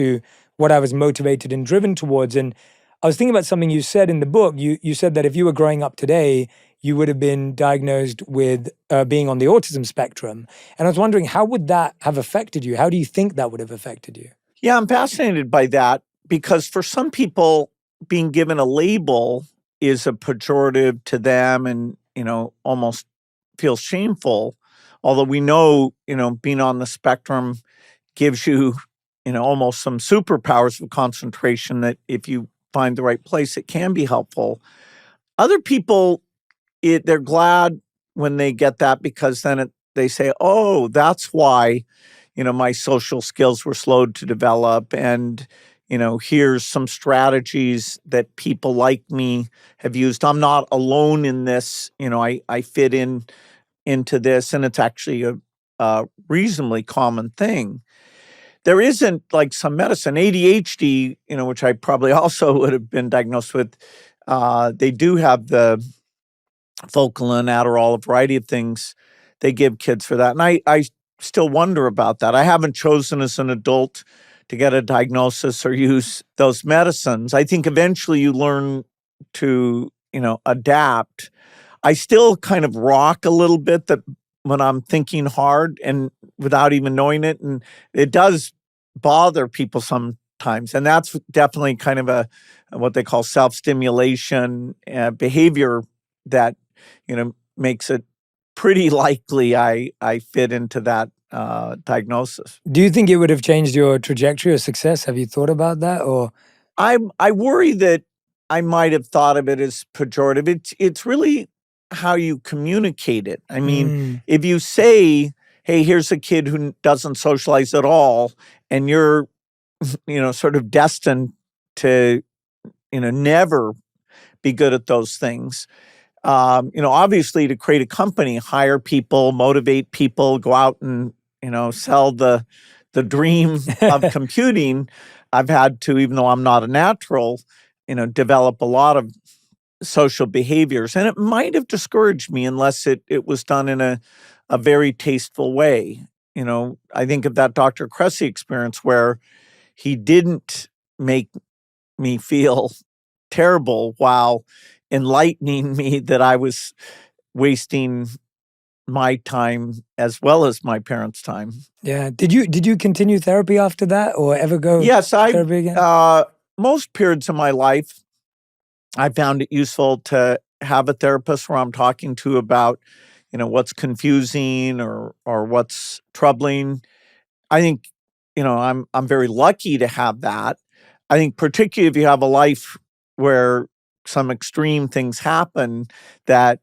to what I was motivated and driven towards. And I was thinking about something you said in the book. You said that if you were growing up today, you would have been diagnosed with being on the autism spectrum. And I was wondering, how would that have affected you? How do you think that would have affected you? Yeah, I'm fascinated by that because for some people, being given a label is a pejorative to them and, almost feels shameful. Although we know, being on the spectrum gives you, almost some superpowers of concentration that if you find the right place, it can be helpful. Other people, they're glad when they get that because then they say, oh, that's why, my social skills were slowed to develop. And, here's some strategies that people like me have used. I'm not alone in this. I fit into this, and it's actually a reasonably common thing. There isn't like some medicine, ADHD, which I probably also would have been diagnosed with. They do have the Focalin, Adderall, a variety of things they give kids for that. And I still wonder about that. I haven't chosen as an adult to get a diagnosis or use those medicines. I think eventually you learn to, adapt. I still kind of rock a little bit that when I'm thinking hard and without even knowing it, and it does bother people sometimes. And that's definitely kind of what they call self-stimulation behavior that, makes it pretty likely I fit into that diagnosis. Do you think it would have changed your trajectory of success? Have you thought about that? Or I worry that I might have thought of it as pejorative. It's really how you communicate it. I mean, if you say, hey, here's a kid who doesn't socialize at all, and you're, sort of destined to, never be good at those things. Obviously to create a company, hire people, motivate people, go out and, sell the dream of computing. I've had to, even though I'm not a natural, develop a lot of social behaviors. And it might have discouraged me unless it was done in a very tasteful way. I think of that Dr. Cressy experience where he didn't make me feel terrible while enlightening me that I was wasting my time as well as my parents' time. Yeah. Did you continue therapy after that or ever go Yes, therapy again? Most periods of my life, I found it useful to have a therapist where I'm talking to about, what's confusing or what's troubling. I think, I'm very lucky to have that. I think particularly if you have a life where some extreme things happen that,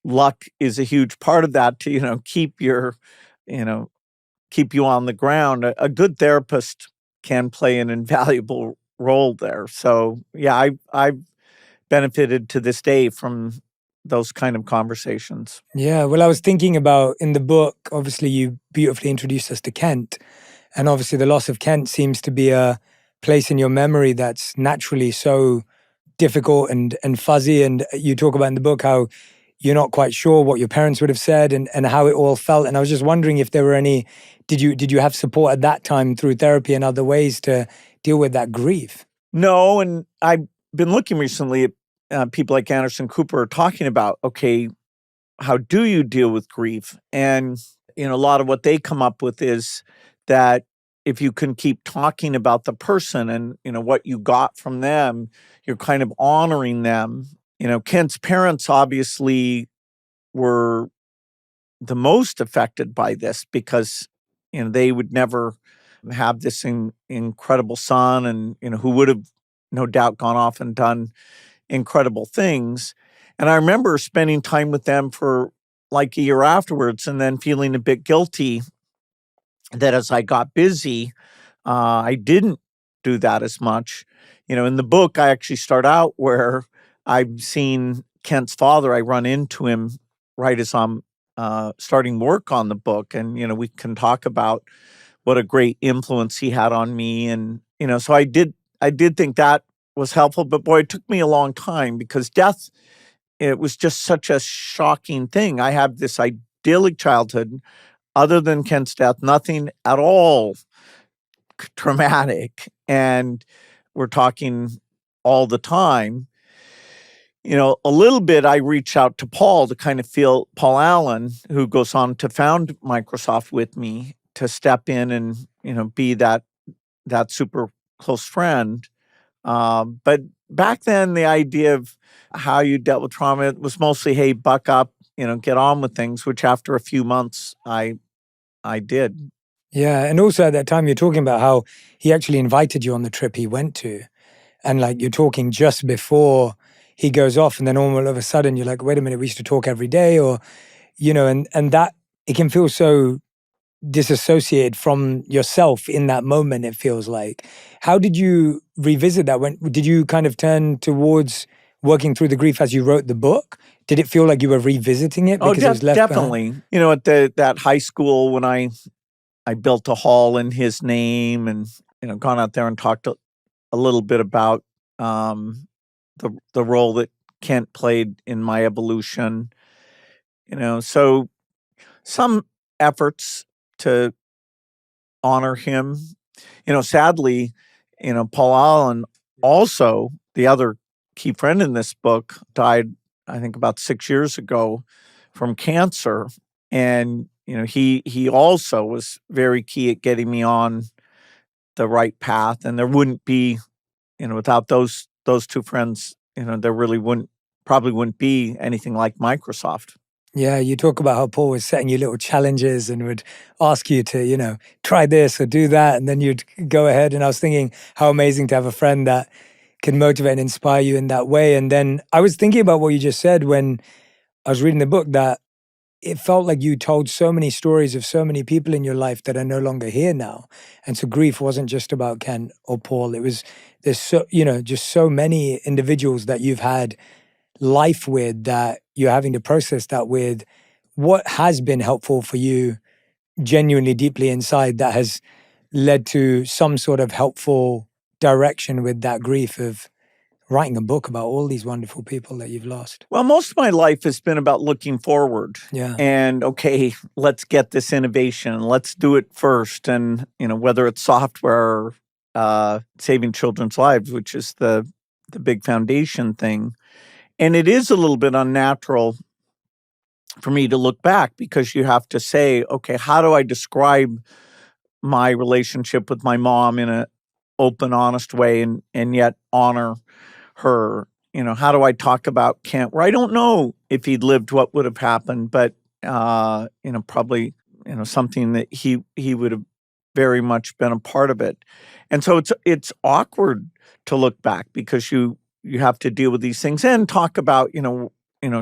luck is a huge part of that to, keep you on the ground. A good therapist can play an invaluable role there. So yeah, I've benefited to this day from those kind of conversations. Yeah. Well, I was thinking about in the book, obviously you beautifully introduced us to Kent. And obviously the loss of Kent seems to be a place in your memory that's naturally so difficult and fuzzy. And you talk about in the book how you're not quite sure what your parents would have said and how it all felt. And I was just wondering if there were any, did you have support at that time through therapy and other ways to deal with that grief? No, and I've been looking recently at people like Anderson Cooper talking about, okay, how do you deal with grief? And, a lot of what they come up with is that if you can keep talking about the person and, what you got from them, you're kind of honoring them. Kent's parents obviously were the most affected by this because, they would never have this incredible son and, who would have no doubt gone off and done incredible things. And I remember spending time with them for like a year afterwards and then feeling a bit guilty that as I got busy, I didn't do that as much. In the book, I actually start out where I've seen Kent's father. I run into him right as I'm starting work on the book. And, we can talk about what a great influence he had on me. And, so I did think that was helpful. But boy, it took me a long time because death, it was just such a shocking thing. I had this idyllic childhood. Other than Kent's death, nothing at all traumatic, and we're talking all the time. A little bit, I reach out to Paul to kind of feel Paul Allen, who goes on to found Microsoft with me, to step in and, be that super close friend. But back then, the idea of how you dealt with trauma was mostly, hey, buck up, get on with things, which after a few months, I did. Yeah. And also at that time, you're talking about how he actually invited you on the trip he went to. And like you're talking just before he goes off, and then all of a sudden you're like, wait a minute, we used to talk every day, or, and that it can feel so disassociated from yourself in that moment, it feels like. How did you revisit that? Did you kind of turn towards working through the grief as you wrote the book? Did it feel like you were revisiting it because it was left definitely. behind? At that high school when I built a hall in his name, and gone out there and talked a little bit about the role that Kent played in my evolution. So some efforts to honor him. Sadly, Paul Allen, also the other key friend in this book, died, I think, about 6 years ago from cancer. And, he also was very key at getting me on the right path. And there wouldn't be, without those two friends, there really probably wouldn't be anything like Microsoft. Yeah, you talk about how Paul was setting you little challenges and would ask you to, try this or do that, and then you'd go ahead. And I was thinking how amazing to have a friend that can motivate and inspire you in that way. And then I was thinking about what you just said when I was reading the book, that it felt like you told so many stories of so many people in your life that are no longer here now. And so grief wasn't just about Ken or Paul. There's just so many individuals that you've had life with, that you're having to process that with. What has been helpful for you genuinely deeply inside that has led to some sort of helpful direction with that grief of writing a book about all these wonderful people that you've lost? Well, most of my life has been about looking forward. Yeah. And okay, let's get this innovation. Let's do it first. And, whether it's software or saving children's lives, which is the big foundation thing. And it is a little bit unnatural for me to look back, because you have to say, okay, how do I describe my relationship with my mom in an open, honest way, and yet honor her? How do I talk about Kent, where I don't know if he'd lived what would have happened, but probably something that he would have very much been a part of it. And so it's awkward to look back, because you have to deal with these things and talk about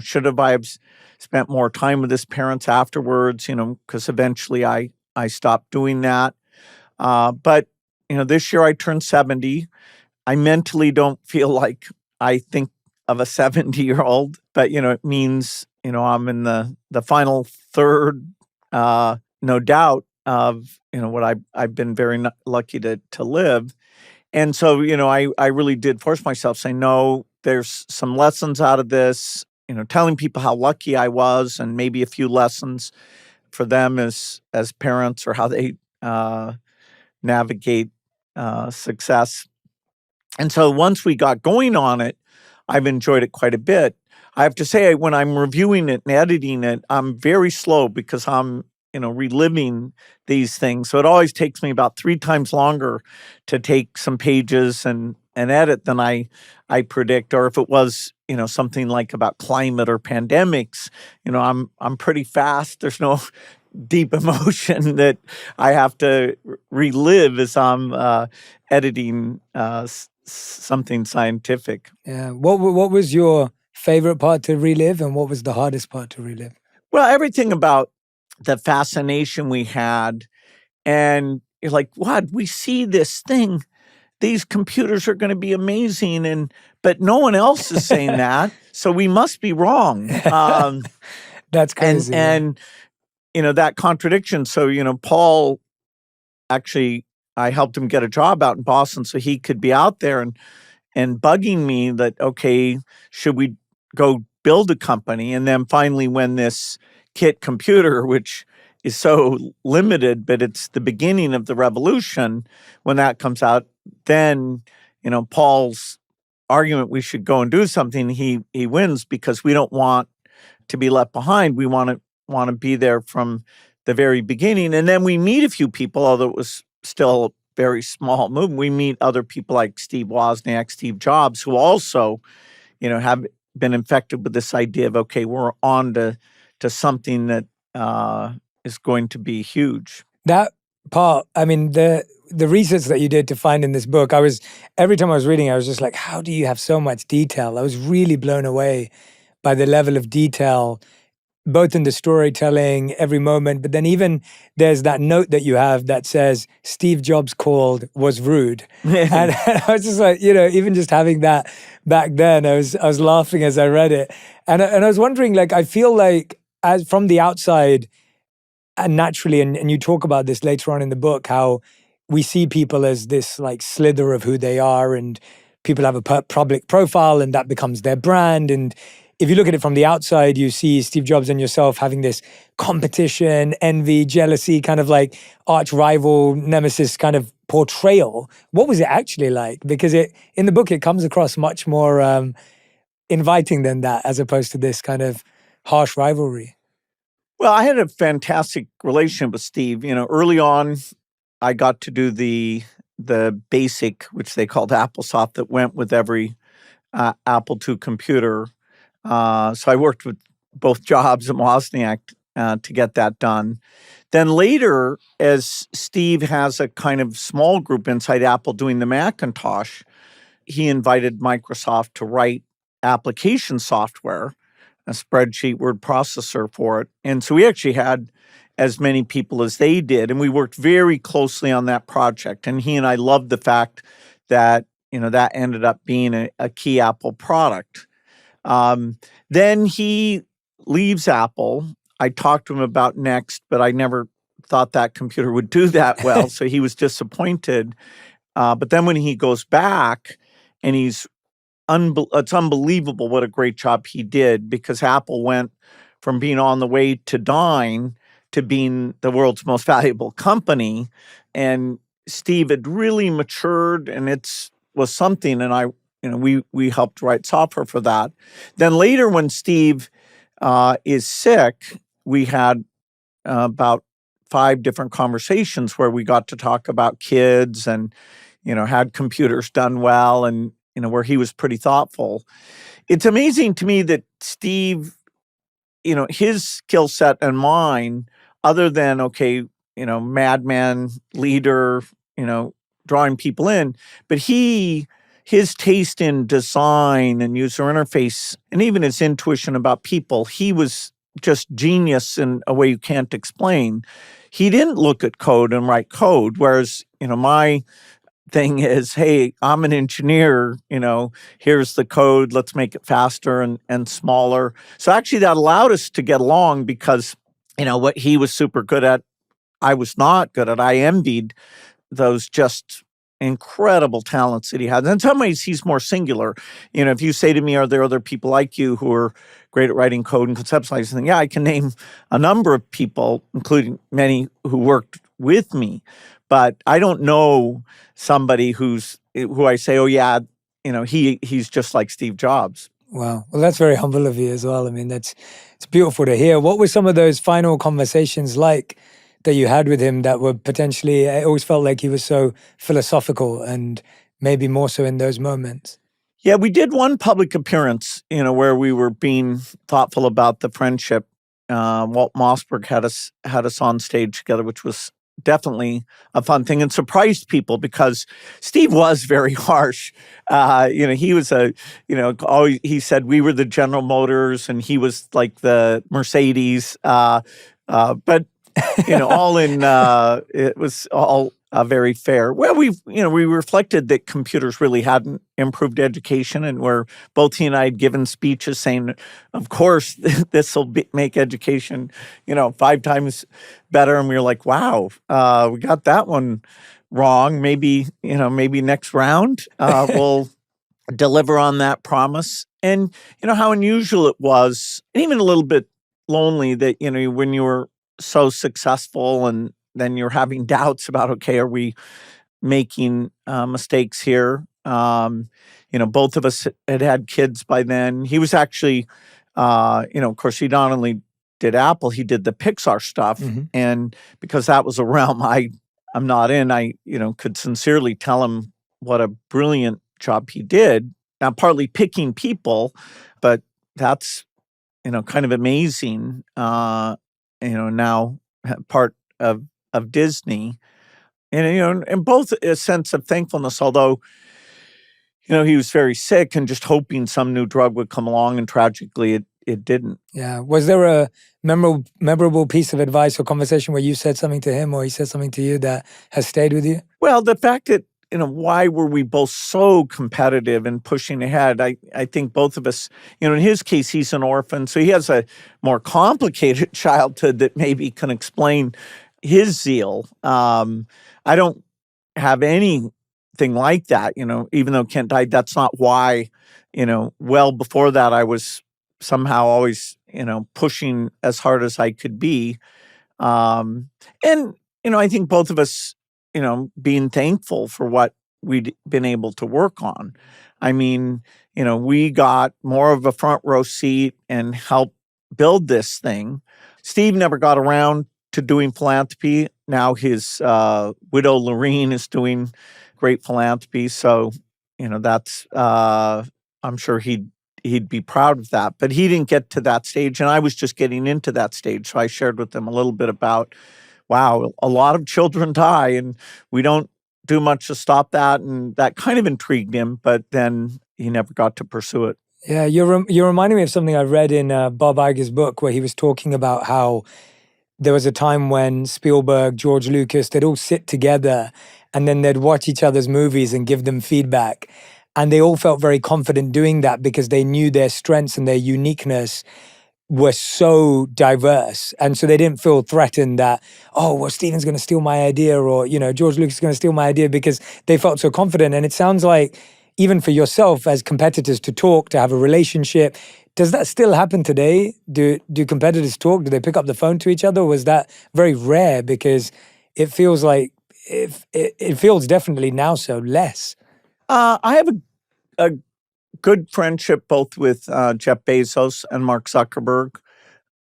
should have I have spent more time with his parents afterwards, because eventually I stopped doing that. But this year I turned 70. I mentally don't feel like I think of a 70-year-old, but it means I'm in the final third, no doubt, of what I've been very lucky to live. And so I really did force myself, saying, no, there's some lessons out of this, telling people how lucky I was, and maybe a few lessons for them as parents, or how they navigate success. And so once we got going on it, I've enjoyed it quite a bit. I have to say, when I'm reviewing it and editing it, I'm very slow, because I'm reliving these things. So it always takes me about 3 times longer to take some pages and edit than I predict. Or if it was something like about climate or pandemics, I'm pretty fast. There's no deep emotion that I have to relive as I'm editing something scientific. Yeah. What was your favorite part to relive, and what was the hardest part to relive? Well, everything about the fascination we had, and you're like, what? We see this thing. These computers are going to be amazing, but no one else is saying that, so we must be wrong. That's crazy. And that contradiction. So Paul, actually, I helped him get a job out in Boston so he could be out there and bugging me that, okay, should we go build a company? And then finally, when this Kit computer, which is so limited, but it's the beginning of the revolution. When that comes out, then, Paul's argument we should go and do something, he wins, because we don't want to be left behind. We want to be there from the very beginning. And then we meet a few people, although it was still a very small movement. We meet other people like Steve Wozniak, Steve Jobs, who also, have been infected with this idea of, okay, we're on to something that is going to be huge. That part, I mean, the research that you did to find in this book, every time I was reading, I was just like, how do you have so much detail? I was really blown away by the level of detail, both in the storytelling, every moment, but then even there's that note that you have that says Steve Jobs called, was rude. And I was just like, even just having that back then, I was laughing as I read it. And I was wondering, like, I feel like as from the outside, and naturally, and you talk about this later on in the book, how we see people as this like slither of who they are, and people have a public profile and that becomes their brand. And if you look at it from the outside, you see Steve Jobs and yourself having this competition, envy, jealousy, kind of like arch rival, nemesis kind of portrayal. What was it actually like? Because in the book, it comes across much more inviting than that, as opposed to this kind of harsh rivalry. Well, I had a fantastic relationship with Steve. Early on, I got to do the basic, which they called AppleSoft, that went with every Apple II computer. So I worked with both Jobs and Wozniak to get that done. Then later, as Steve has a kind of small group inside Apple doing the Macintosh, he invited Microsoft to write application software, a spreadsheet word processor for it. And so we actually had as many people as they did, and we worked very closely on that project. And he and I loved the fact that, that ended up being a key Apple product. Then he leaves Apple. I talked to him about Next, but I never thought that computer would do that well, so he was disappointed. But then when he goes back, and it's unbelievable what a great job he did, because Apple went from being on the way to dying to being the world's most valuable company. And Steve had really matured, and it was something. And we helped write software for that. Then later, when Steve is sick, we had about 5 different conversations where we got to talk about kids and, had computers done well, and, where he was pretty thoughtful. It's amazing to me that Steve, his skill set and mine, other than, okay, madman, leader, drawing people in, but his taste in design and user interface, and even his intuition about people, he was just genius in a way you can't explain. He didn't look at code and write code, whereas, my thing is, hey, I'm an engineer, here's the code, let's make it faster and smaller. So actually that allowed us to get along, because, what he was super good at, I was not good at. I envied those just incredible talents that he had. And in some ways, he's more singular. If you say to me, are there other people like you who are great at writing code and conceptualizing? Yeah, I can name a number of people, including many who worked with me. But I don't know somebody who I say, oh yeah, he's just like Steve Jobs. Wow. Well, that's very humble of you as well. I mean, it's beautiful to hear. What were some of those final conversations like that you had with him that were potentially, I always felt like he was so philosophical, and maybe more so in those moments? Yeah, we did one public appearance, where we were being thoughtful about the friendship. Walt Mossberg had us on stage together, which was definitely a fun thing, and surprised people, because Steve was very harsh. He was always, he said we were the General Motors and he was like the Mercedes. But all in, it was all very fair. Well, we reflected that computers really hadn't improved education, and where both he and I had given speeches saying, of course, this will make education, 5 times better. And we were like, wow, we got that one wrong. Maybe next round we'll deliver on that promise. And how unusual it was, and even a little bit lonely that when you were so successful, and then you're having doubts about, okay, are we making mistakes here? Both of us had kids by then. He was actually, of course, he not only did Apple, he did the Pixar stuff, and because that was a realm I'm not in, I could sincerely tell him what a brilliant job he did. Now, partly picking people, but that's kind of amazing. Now part of Disney, and both a sense of thankfulness, although he was very sick and just hoping some new drug would come along, and tragically it didn't. Yeah. Was there a memorable piece of advice or conversation where you said something to him or he said something to you that has stayed with you? Well, the fact that, why were we both so competitive and pushing ahead? I think both of us, in his case, he's an orphan, so he has a more complicated childhood that maybe can explain his zeal. I don't have anything like that, even though Kent died, that's not why, well before that, I was somehow always, pushing as hard as I could be. And, I think both of us, being thankful for what we'd been able to work on. I mean, we got more of a front row seat and helped build this thing. Steve never got around to doing philanthropy. Now his widow, Lorene, is doing great philanthropy. So, that's, I'm sure he'd be proud of that. But he didn't get to that stage, and I was just getting into that stage. So I shared with him a little bit about, wow, a lot of children die, and we don't do much to stop that. And that kind of intrigued him, but then he never got to pursue it. Yeah, you're reminding me of something I read in Bob Iger's book, where he was talking about how there was a time when Spielberg, George Lucas, they'd all sit together and then they'd watch each other's movies and give them feedback. And they all felt very confident doing that because they knew their strengths and their uniqueness were so diverse. And so they didn't feel threatened that, oh, well, Steven's going to steal my idea, or, George Lucas is going to steal my idea, because they felt so confident. And it sounds like even for yourself as competitors to talk, to have a relationship, does that still happen today? Do competitors talk? Do they pick up the phone to each other? Or was that very rare? Because it feels like, it feels definitely now so less. I have a good friendship both with Jeff Bezos and Mark Zuckerberg.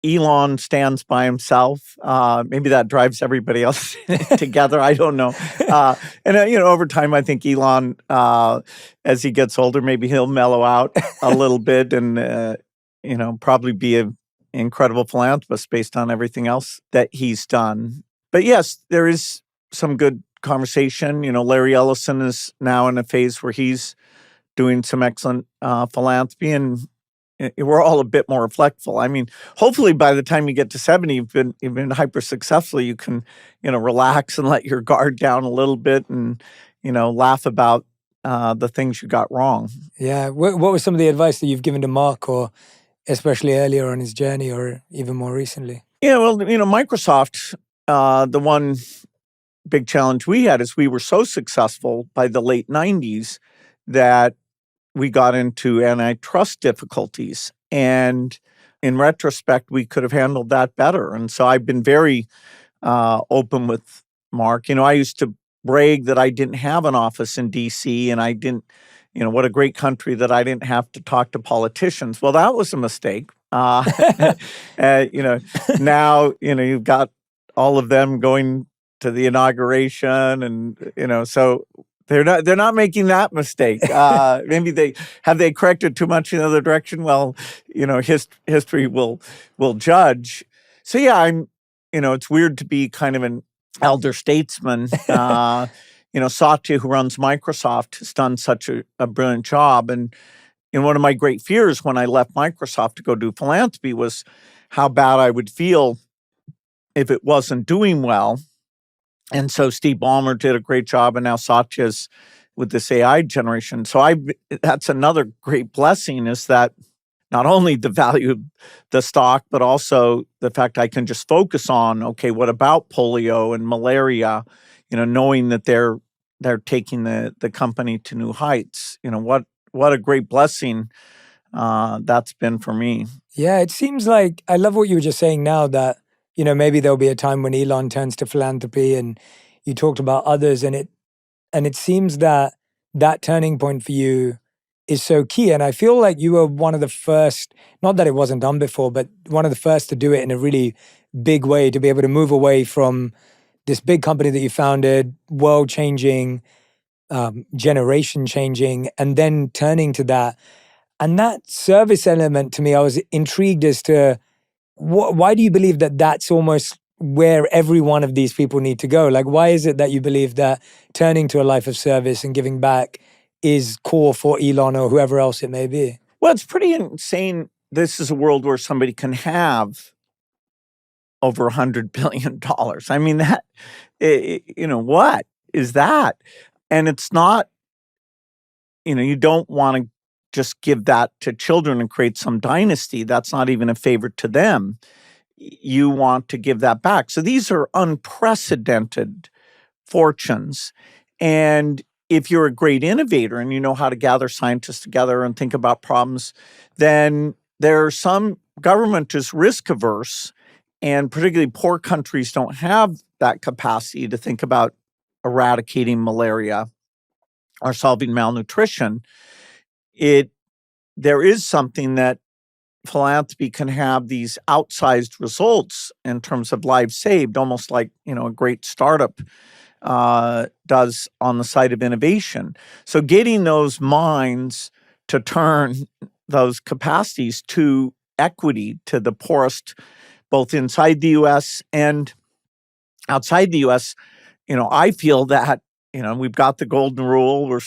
Elon stands by himself. Maybe that drives everybody else together. I don't know. And over time, I think Elon, as he gets older, maybe he'll mellow out a little bit and, probably be an incredible philanthropist based on everything else that he's done. But yes, there is some good conversation. Larry Ellison is now in a phase where he's doing some excellent philanthropy, and we're all a bit more reflectful. I mean, hopefully by the time you get to 70, you've been hyper successful. You can, relax and let your guard down a little bit, and laugh about the things you got wrong. Yeah. What was some of the advice that you've given to Mark, or especially earlier on his journey, or even more recently? Yeah, well, Microsoft, the one big challenge we had is we were so successful by the late 90s that we got into antitrust difficulties. And in retrospect, we could have handled that better. And so I've been very open with Mark. I used to brag that I didn't have an office in DC, and I didn't, what a great country that I didn't have to talk to politicians. Well, that was a mistake. Now, you've got all of them going to the inauguration, and, so they're not making that mistake. Maybe they corrected too much in the other direction. Well, history will judge. So yeah, I'm, it's weird to be kind of an elder statesman. Satya, who runs Microsoft, has done such a brilliant job. And one of my great fears when I left Microsoft to go do philanthropy was how bad I would feel if it wasn't doing well. And so Steve Ballmer did a great job, and now Satya's with this AI generation. So that's another great blessing, is that not only the value of the stock, but also the fact I can just focus on, okay, what about polio and malaria? Knowing that they're taking the company to new heights. What a great blessing that's been for me. Yeah, it seems like, I love what you were just saying now, that maybe there'll be a time when Elon turns to philanthropy, and you talked about others, and it seems that that turning point for you is so key. And I feel like you were one of the first, not that it wasn't done before, but one of the first to do it in a really big way, to be able to move away from this big company that you founded, world changing, generation changing, and then turning to that. And that service element, to me, I was intrigued as to why do you believe that that's almost where every one of these people need to go? Like, why is it that you believe that turning to a life of service and giving back is core for Elon or whoever else it may be? Well, it's pretty insane. This is a world where somebody can have over $100 billion. I mean, that, what is that? And it's not, you don't want to just give that to children and create some dynasty. That's not even a favor to them. You want to give that back. So these are unprecedented fortunes. And if you're a great innovator and you know how to gather scientists together and think about problems, then there's some government is risk averse, and particularly poor countries don't have that capacity to think about eradicating malaria or solving malnutrition. There is something that philanthropy can have these outsized results in terms of lives saved, almost like a great startup does on the side of innovation. So getting those minds to turn those capacities to equity to the poorest, both inside the U.S. and outside the U.S., I feel that we've got the golden rule. We're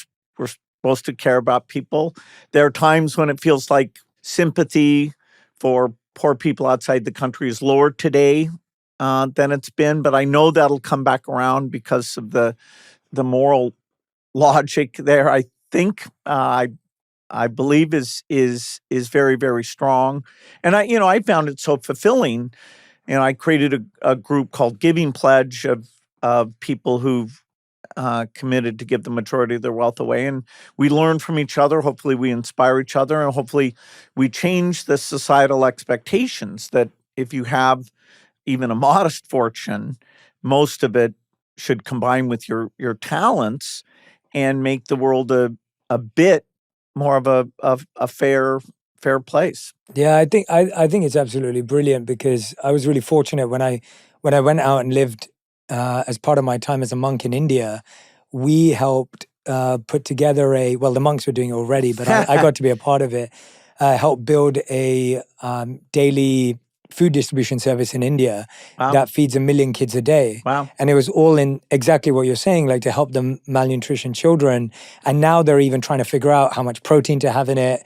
supposed to care about people. There are times when it feels like sympathy for poor people outside the country is lower today than it's been, but I know that'll come back around because of the moral logic there. I think I believe is very, very strong, and I found it so fulfilling. I created a group called Giving Pledge of people who've committed to give the majority of their wealth away. And we learn from each other. Hopefully we inspire each other, and hopefully we change the societal expectations that if you have even a modest fortune, most of it should combine with your talents and make the world a bit more of a fair place. Yeah, I think it's absolutely brilliant, because I was really fortunate when I went out and lived as part of my time as a monk in India. We helped put together the monks were doing it already, but I got to be a part of it. Helped build a daily food distribution service in India that feeds 1 million kids a day. Wow. And it was all in exactly what you're saying, like to help the malnutrition children. And now they're even trying to figure out how much protein to have in it,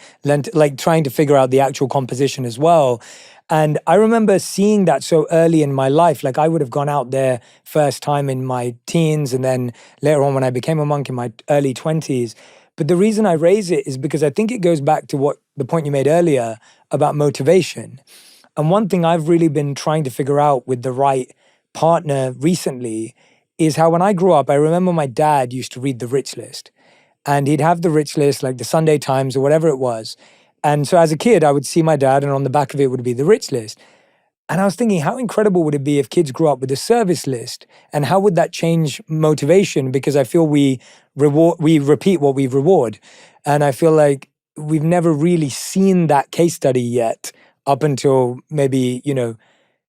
like trying to figure out the actual composition as well. And I remember seeing that so early in my life. Like, I would have gone out there first time in my teens, and then later on when I became a monk in my early 20s. But the reason I raise it is because I think it goes back to the point you made earlier about motivation. And one thing I've really been trying to figure out with the right partner recently is how, when I grew up, I remember my dad used to read the Rich List. And he'd have the Rich List, like the Sunday Times or whatever it was. And so as a kid, I would see my dad, and on the back of it would be the Rich List. And I was thinking, how incredible would it be if kids grew up with a service list? And how would that change motivation? Because I feel we repeat what we reward. And I feel like we've never really seen that case study yet, up until maybe,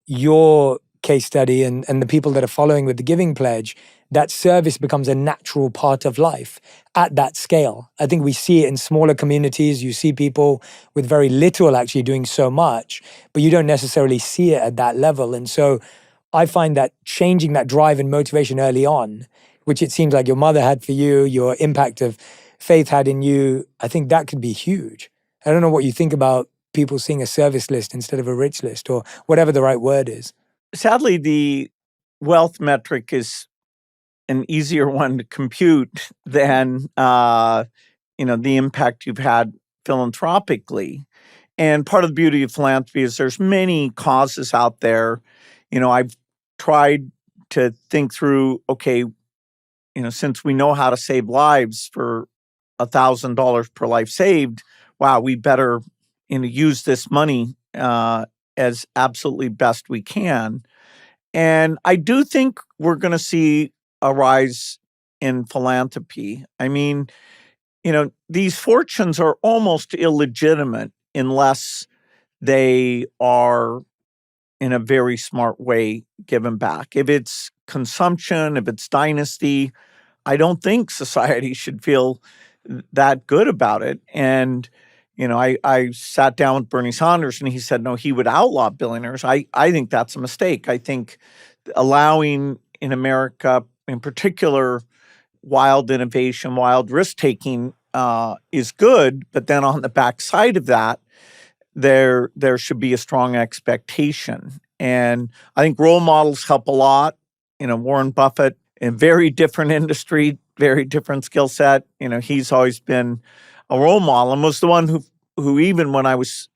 your case study and the people that are following with the Giving Pledge. That service becomes a natural part of life at that scale. I think we see it in smaller communities. You see people with very little actually doing so much, but you don't necessarily see it at that level. And so I find that changing that drive and motivation early on, which it seems like your mother had for you, your impact of faith had in you, I think that could be huge. I don't know what you think about people seeing a service list instead of a rich list, or whatever the right word is. Sadly, the wealth metric is an easier one to compute than the impact you've had philanthropically. And part of the beauty of philanthropy is there's many causes out there. I've tried to think through, okay, since we know how to save lives for $1,000 per life saved, wow, we better use this money as absolutely best we can. And I do think we're going to see a rise in philanthropy. I mean, these fortunes are almost illegitimate unless they are in a very smart way given back. If it's consumption, if it's dynasty, I don't think society should feel that good about it. And, I sat down with Bernie Sanders and he said, no, he would outlaw billionaires. I think that's a mistake. I think allowing in America, in particular, wild innovation, wild risk taking is good. But then on the backside of that, there should be a strong expectation. And I think role models help a lot. Warren Buffett, in very different industry, very different skill set. He's always been a role model and was the one who even when I was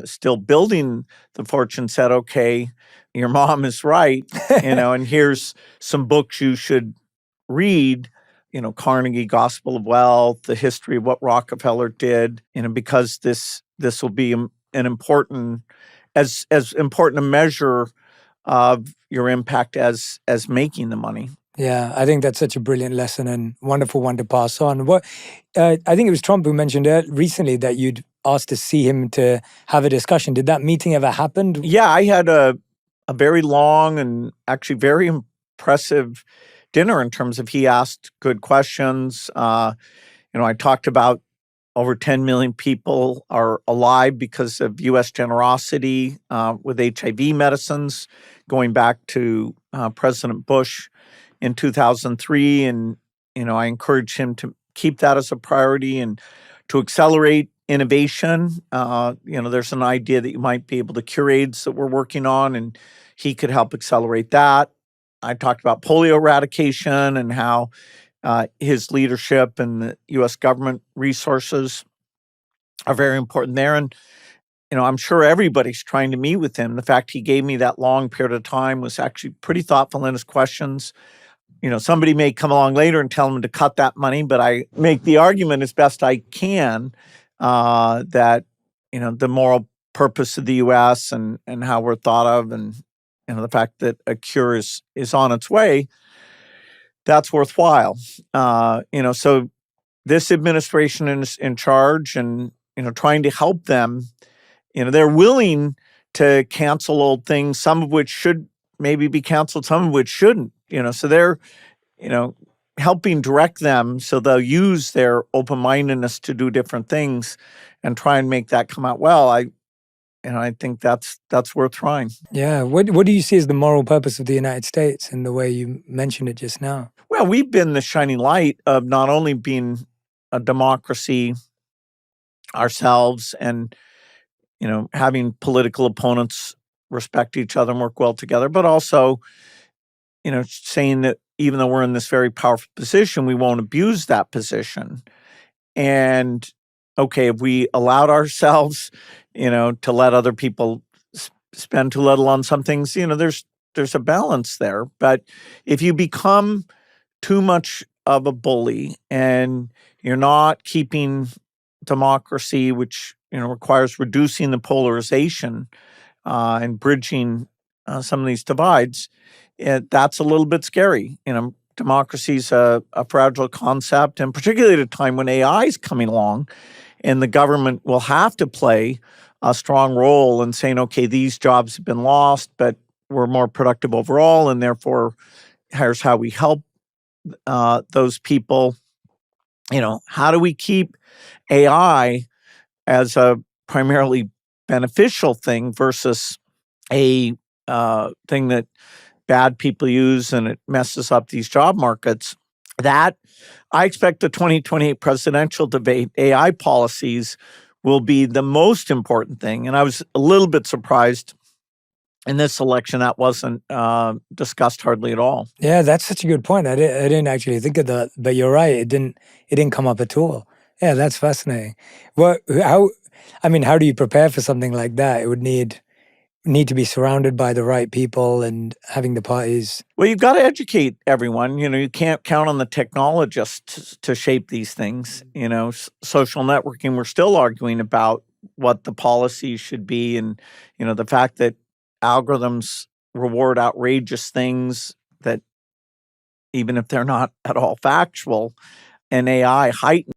still building the fortune said, okay, your mom is right, and here's some books you should read. Carnegie, Gospel of Wealth, the history of what Rockefeller did, because this will be an important, as important a measure of your impact as making the money. Yeah, I think that's such a brilliant lesson and wonderful one to pass on. What I think it was Trump who mentioned recently that you'd asked to see him to have a discussion. Did that meeting ever happen? Yeah, I had a very long and actually very impressive dinner in terms of he asked good questions. I talked about over 10 million people are alive because of U.S. generosity with HIV medicines, going back to President Bush in 2003. And, I encouraged him to keep that as a priority and to accelerate innovation. There's an idea that you might be able to cure AIDS that we're working on, and he could help accelerate that. I talked about polio eradication and how his leadership and the U.S. government resources are very important there. And, I'm sure everybody's trying to meet with him. The fact he gave me that long period of time was actually pretty thoughtful in his questions. Somebody may come along later and tell him to cut that money, but I make the argument as best I can that, the moral purpose of the U.S. and how we're thought of and, the fact that a cure is on its way, that's worthwhile. So this administration is in charge and, trying to help them, they're willing to cancel old things, some of which should maybe be canceled, some of which shouldn't, so they're, helping direct them so they'll use their open-mindedness to do different things and try and make that come out well. I think that's worth trying. Yeah. What do you see as the moral purpose of the United States in the way you mentioned it just now? Well, we've been the shining light of not only being a democracy ourselves and, having political opponents respect each other and work well together, but also, saying that even though we're in this very powerful position, we won't abuse that position. And okay, if we allowed ourselves, to let other people spend too little on some things, there's a balance there. But if you become too much of a bully and you're not keeping democracy, which requires reducing the polarization and bridging some of these divides, that's a little bit scary. Democracy is a fragile concept, and particularly at a time when AI is coming along, and the government will have to play a strong role in saying, okay, these jobs have been lost, but we're more productive overall, and therefore, here's how we help those people. How do we keep AI as a primarily beneficial thing versus a thing that bad people use and it messes up these job markets? That I expect the 2028 presidential debate, AI policies will be the most important thing. And I was a little bit surprised in this election that wasn't discussed hardly at all. Yeah, that's such a good point. I didn't actually think of that, but you're right. It didn't come up at all. Yeah, that's fascinating. How do you prepare for something like that? It would need to be surrounded by the right people and having the parties. Well, you've got to educate everyone. You can't count on the technologists to shape these things. Social networking, we're still arguing about what the policies should be. And, the fact that algorithms reward outrageous things that, even if they're not at all factual, and AI heightens